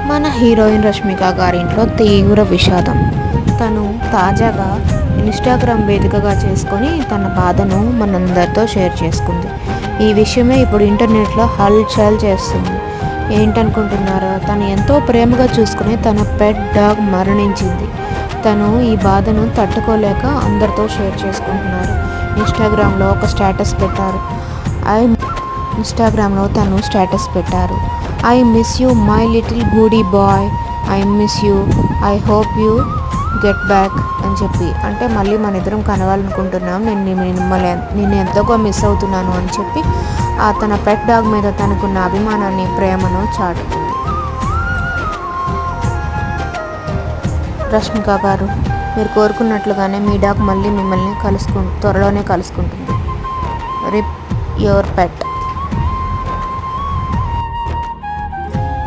మన హీరోయిన్ రష్మిక గారింట్లో తీవ్ర విషాదం. తను తాజాగా ఇన్స్టాగ్రామ్ వేదికగా చేసుకొని తన బాధను మనందరితో షేర్ చేసుకుంది. ఈ విషయమే ఇప్పుడు ఇంటర్నెట్లో హల్చల్ చేస్తుంది. ఏంటనుకుంటున్నారా? తను ఎంతో ప్రేమగా చూసుకుని తన పెట్ డాగ్ మరణించింది. తను ఈ బాధను తట్టుకోలేక అందరితో షేర్ చేసుకుంటున్నారు. ఇన్స్టాగ్రామ్లో తను స్టేటస్ పెట్టారు. I miss you my little goody boy, I miss you, I hope you get back అని చెప్పి, అంటే మళ్ళీ మన ఇద్దరం కలవాలనుకుంటున్నాం, నేను ఎంతగా మిస్ అవుతున్నాను అని చెప్పి తన పెట్ డాగ్ మీద తనకున్న అభిమానాన్ని, ప్రేమను చాటుతుంది. రష్మిక గారు, మీరు కోరుకున్నట్లుగానే మీ డాగ్ మళ్ళీ మిమ్మల్ని త్వరలోనే కలుసుకుంటుంది. రిప్ యువర్ పెట్.